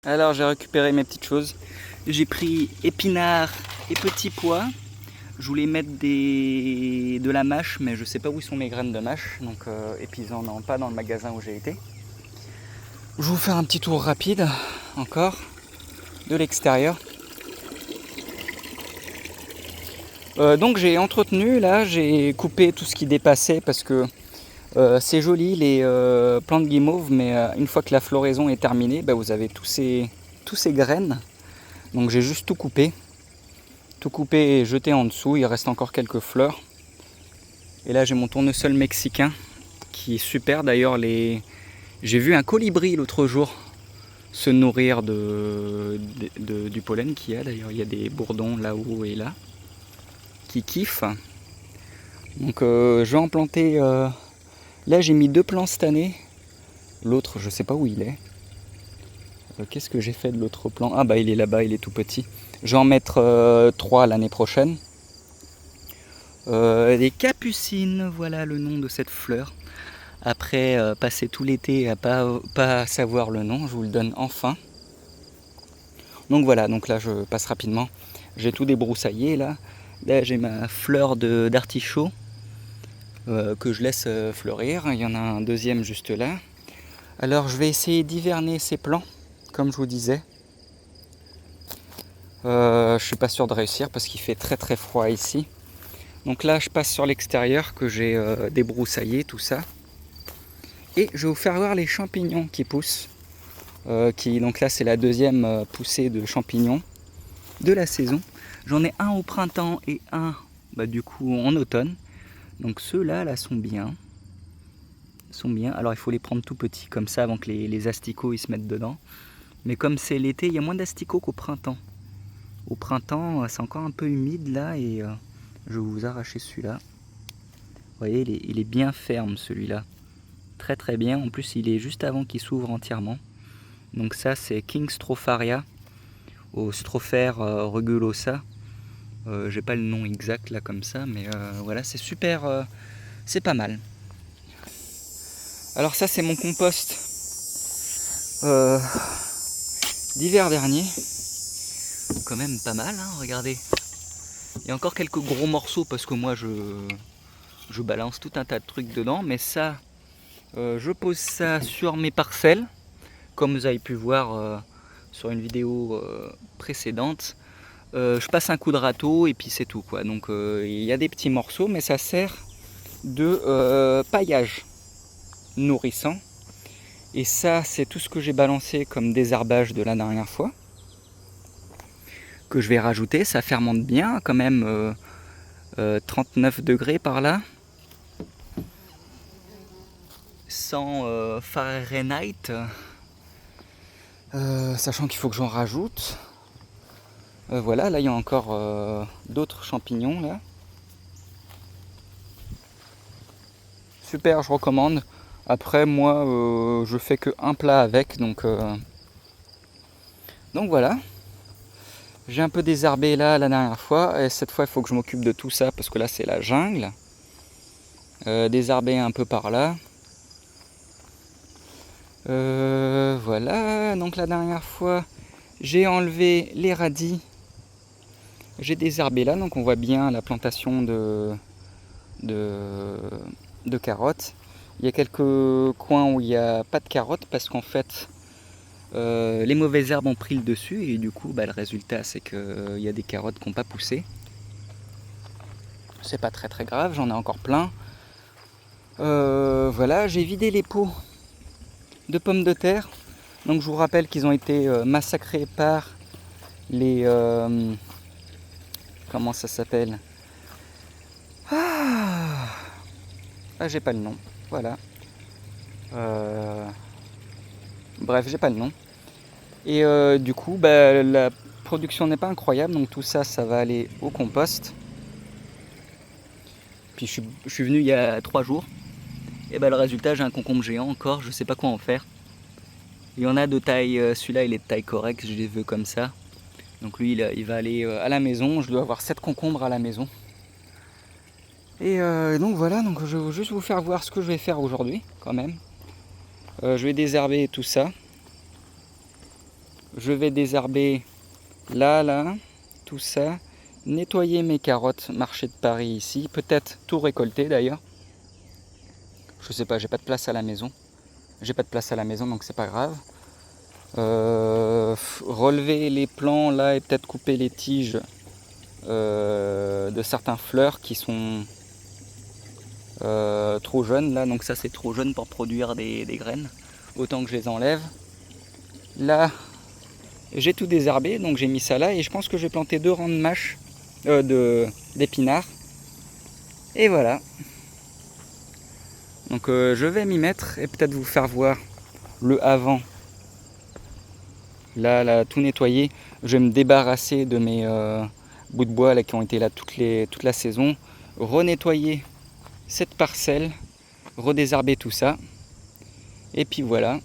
Alors j'ai récupéré mes petites choses. J'ai pris épinards et petits pois. Je voulais mettre de la mâche, mais je sais pas où sont mes graines de mâche. Donc, et puis ils en ont pas dans le magasin où j'ai été. Je vais vous faire un petit tour rapide, encore, de l'extérieur. Donc j'ai entretenu, là, j'ai coupé tout ce qui dépassait parce que c'est joli les plantes guimauves, mais une fois que la floraison est terminée, vous avez tous ces graines. Donc j'ai juste tout coupé et jeté en dessous. Il reste encore quelques fleurs. Et là j'ai mon tournesol mexicain qui est super. D'ailleurs j'ai vu un colibri l'autre jour se nourrir du pollen qu'il y a. D'ailleurs il y a des bourdons là-haut et là qui kiffent. Donc je vais en planter. Là j'ai mis 2 plants cette année. L'autre je sais pas où il est. Qu'est-ce que j'ai fait de l'autre plant? Ah il est là-bas, il est tout petit. Je vais en mettre 3 l'année prochaine. Les capucines, voilà le nom de cette fleur. Après passer tout l'été à pas savoir le nom, je vous le donne enfin. Donc voilà, donc là je passe rapidement. J'ai tout débroussaillé là. Là j'ai ma fleur d'artichaut que je laisse fleurir. Il y en a un deuxième juste là. Alors je vais essayer d'hiverner ces plants, comme je vous disais. Je suis pas sûr de réussir parce qu'il fait très très froid ici. Donc là je passe sur l'extérieur que j'ai débroussaillé tout ça. Et je vais vous faire voir les champignons qui poussent. Donc là c'est la deuxième poussée de champignons de la saison. J'en ai un au printemps et un du coup en automne. Donc ceux-là là sont bien. Alors il faut les prendre tout petits comme ça avant que les asticots ils se mettent dedans. Mais comme c'est l'été, il y a moins d'asticots qu'au printemps. Au printemps c'est encore un peu humide là et je vais vous arracher celui-là. Vous voyez il est bien ferme celui-là. Très très bien. En plus il est juste avant qu'il s'ouvre entièrement. Donc ça c'est King Stropharia au Stropher rugulosa. J'ai pas le nom exact là comme ça, mais voilà c'est super, c'est pas mal. Alors ça c'est mon compost d'hiver dernier. Quand même pas mal, hein, regardez. Il y a encore quelques gros morceaux parce que moi je balance tout un tas de trucs dedans, mais ça je pose ça sur mes parcelles, comme vous avez pu voir sur une vidéo précédente. Je passe un coup de râteau et puis c'est tout quoi. Donc il y a des petits morceaux, mais ça sert de paillage nourrissant. Et ça c'est tout ce que j'ai balancé comme désherbage de la dernière fois, que je vais rajouter. Ça fermente bien quand même, 39 degrés par là, 100 Fahrenheit, sachant qu'il faut que j'en rajoute. Voilà, là il y a encore d'autres champignons là. Super, je recommande. Après moi je fais que un plat avec, donc voilà. J'ai un peu désherbé là la dernière fois, et cette fois il faut que je m'occupe de tout ça parce que là c'est la jungle. Désherber un peu par là. Voilà, donc la dernière fois j'ai enlevé les radis. J'ai désherbé là, donc on voit bien la plantation de carottes. Il y a quelques coins où il n'y a pas de carottes parce qu'en fait les mauvaises herbes ont pris le dessus et du coup le résultat c'est qu'il y a des carottes qui n'ont pas poussé. C'est pas très très grave, j'en ai encore plein. Voilà, j'ai vidé les pots de pommes de terre. Donc je vous rappelle qu'ils ont été massacrés par les... comment ça s'appelle? J'ai pas le nom. Voilà. Bref, j'ai pas le nom. Et du coup, la production n'est pas incroyable. Donc tout ça, ça va aller au compost. Puis je suis venu il y a 3 jours. Et le résultat, j'ai un concombre géant encore. Je sais pas quoi en faire. Il y en a de taille... celui-là, il est de taille correcte. Je les veux comme ça. Donc lui, il va aller à la maison. Je dois avoir 7 concombres à la maison. Et donc voilà, donc je vais juste vous faire voir ce que je vais faire aujourd'hui quand même. Je vais désherber tout ça. je vais désherber là, tout ça. Nettoyer mes carottes marché de Paris ici. Peut-être tout récolter d'ailleurs. Je sais pas, j'ai pas de place à la maison. J'ai pas de place à la maison donc c'est pas grave. Relever les plants là et peut-être couper les tiges de certains fleurs qui sont trop jeunes là. Donc ça c'est trop jeune pour produire des graines. Autant que je les enlève. Là j'ai tout désherbé donc j'ai mis ça là et je pense que j'ai planté 2 rangs de mâches, d'épinards. Et voilà. Donc je vais m'y mettre et peut-être vous faire voir le avant. Là, tout nettoyer. Je vais me débarrasser de mes bouts de bois là, qui ont été là toute la saison. Renettoyer cette parcelle. Redésherber tout ça. Et puis voilà.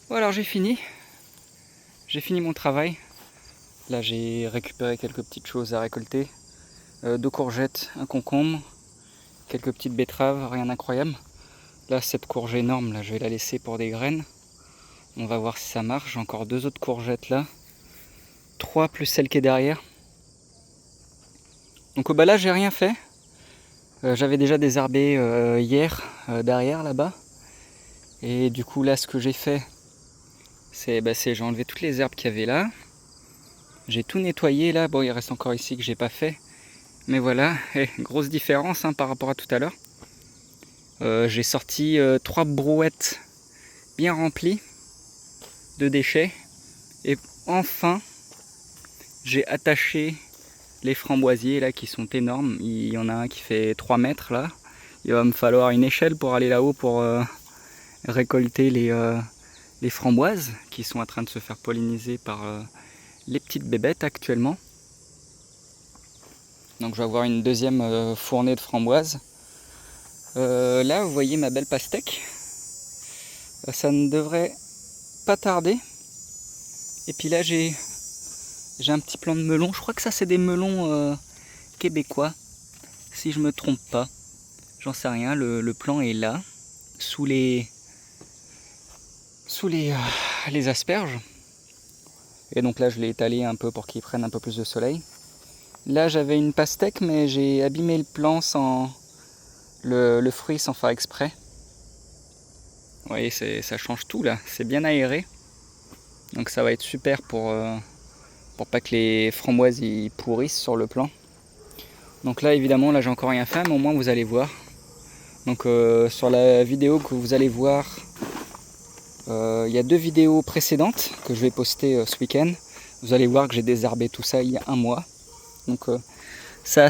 Bon alors j'ai fini mon travail. Là j'ai récupéré quelques petites choses à récolter. 2 courgettes, un concombre, quelques petites betteraves, rien d'incroyable. Là cette courge énorme, là, je vais la laisser pour des graines. On va voir si ça marche. J'ai encore 2 autres courgettes là. 3 plus celle qui est derrière. Donc là j'ai rien fait. J'avais déjà désherbé hier derrière là-bas. Et du coup là ce que j'ai fait, c'est j'ai enlevé toutes les herbes qu'il y avait là. J'ai tout nettoyé là. Bon il reste encore ici que j'ai pas fait. Mais voilà, grosse différence par rapport à tout à l'heure. J'ai sorti 3 brouettes bien remplies de déchets. Et enfin, j'ai attaché les framboisiers là qui sont énormes. Il y en a un qui fait 3 mètres là. Il va me falloir une échelle pour aller là-haut pour récolter les framboises qui sont en train de se faire polliniser par les petites bébêtes actuellement. Donc je vais avoir une deuxième fournée de framboises. Là vous voyez ma belle pastèque. Ça ne devrait pas tarder. Et puis là j'ai un petit plant de melons. Je crois que ça c'est des melons québécois. Si je me trompe pas. J'en sais rien. Le plant est là. Sous les asperges. Et donc là je l'ai étalé un peu pour qu'il prenne un peu plus de soleil. Là j'avais une pastèque mais j'ai abîmé le plant sans le fruit sans faire exprès. Vous voyez ça change tout là, c'est bien aéré. Donc ça va être super pour pas que les framboises y pourrissent sur le plant. Donc là évidemment là j'ai encore rien fait mais au moins vous allez voir. Donc sur la vidéo que vous allez voir, il y a 2 vidéos précédentes que je vais poster ce week-end. Vous allez voir que j'ai désherbé tout ça il y a un mois. Donc ça a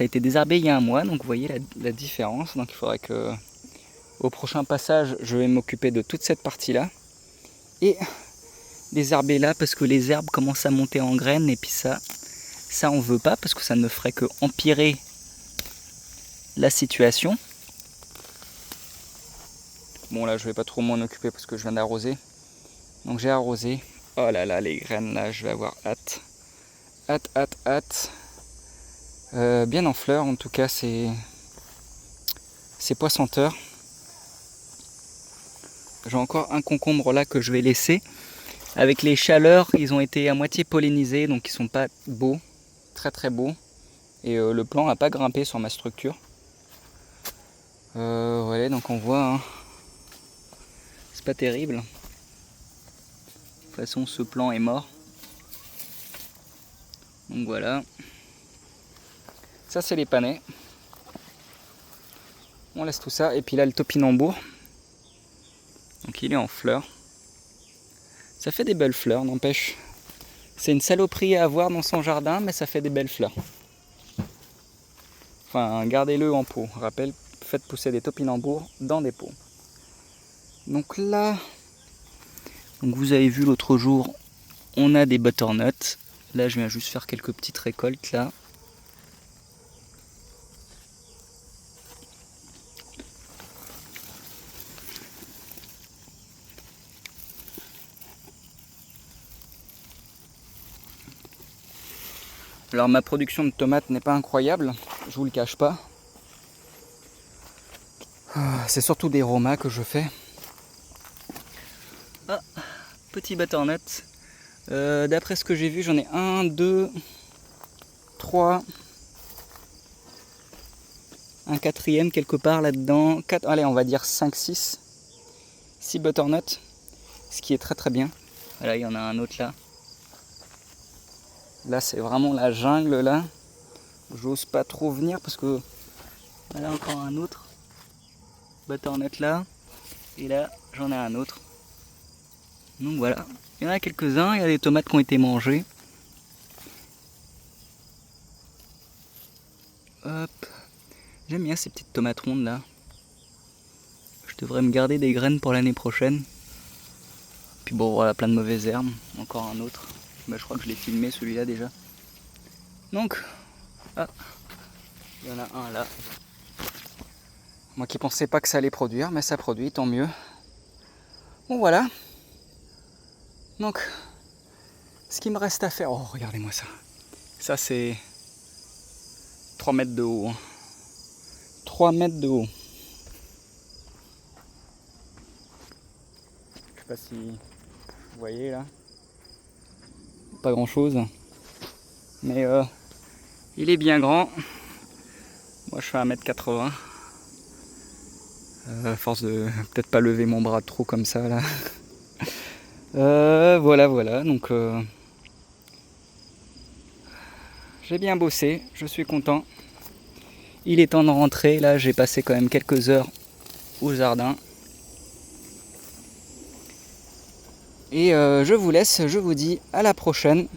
été désherbé il y a un mois, donc vous voyez la différence. Donc il faudrait que au prochain passage je vais m'occuper de toute cette partie là et désherber là parce que les herbes commencent à monter en graines et puis ça on veut pas parce que ça ne ferait que empirer la situation. Bon là je vais pas trop m'en occuper parce que je viens d'arroser. Donc j'ai arrosé. Oh là là les graines là, je vais avoir hâte. hâte. Bien en fleurs, en tout cas, c'est pas senteur. J'ai encore un concombre là que je vais laisser. Avec les chaleurs, ils ont été à moitié pollinisés, donc ils sont pas beaux, très beaux. Et le plant n'a pas grimpé sur ma structure. Voilà, donc on voit, hein, c'est pas terrible. De toute façon, ce plant est mort. Donc voilà. Ça, c'est les panais. On laisse tout ça. Et puis là, le topinambour. Donc il est en fleurs. Ça fait des belles fleurs, n'empêche. C'est une saloperie à avoir dans son jardin, mais ça fait des belles fleurs. Enfin, gardez-le en pot. Rappel, faites pousser des topinambours dans des pots. Donc là, donc vous avez vu l'autre jour, on a des butternuts. Là, je viens juste faire quelques petites récoltes là. Alors ma production de tomates n'est pas incroyable, je vous le cache pas. C'est surtout des romas que je fais. Ah, petit butternut. D'après ce que j'ai vu, j'en ai 1, 2, 3, un quatrième quelque part là-dedans. 4, allez, on va dire 5, 6. 6 butternuts, ce qui est très bien. Voilà, il y en a un autre là. Là, c'est vraiment la jungle là. J'ose pas trop venir parce que voilà encore un autre butternut là. Et là, j'en ai un autre. Donc voilà, il y en a quelques-uns, il y a des tomates qui ont été mangées. Hop, j'aime bien ces petites tomates rondes là. Je devrais me garder des graines pour l'année prochaine. Puis bon voilà, plein de mauvaises herbes, encore un autre. Bah, je crois que je l'ai filmé celui-là déjà. Donc, ah, il y en a un là. Moi qui pensais pas que ça allait produire, mais ça produit, tant mieux. Bon voilà. Donc, ce qu'il me reste à faire... Oh, regardez-moi ça. Ça, c'est 3 mètres de haut. 3 mètres de haut. Je sais pas si vous voyez là. Pas grand-chose. Mais il est bien grand. Moi, je fais 1m80. À force de peut-être pas lever mon bras trop comme ça là. Voilà, donc j'ai bien bossé, je suis content. Il est temps de rentrer, là j'ai passé quand même quelques heures au jardin. Et je vous laisse, je vous dis à la prochaine.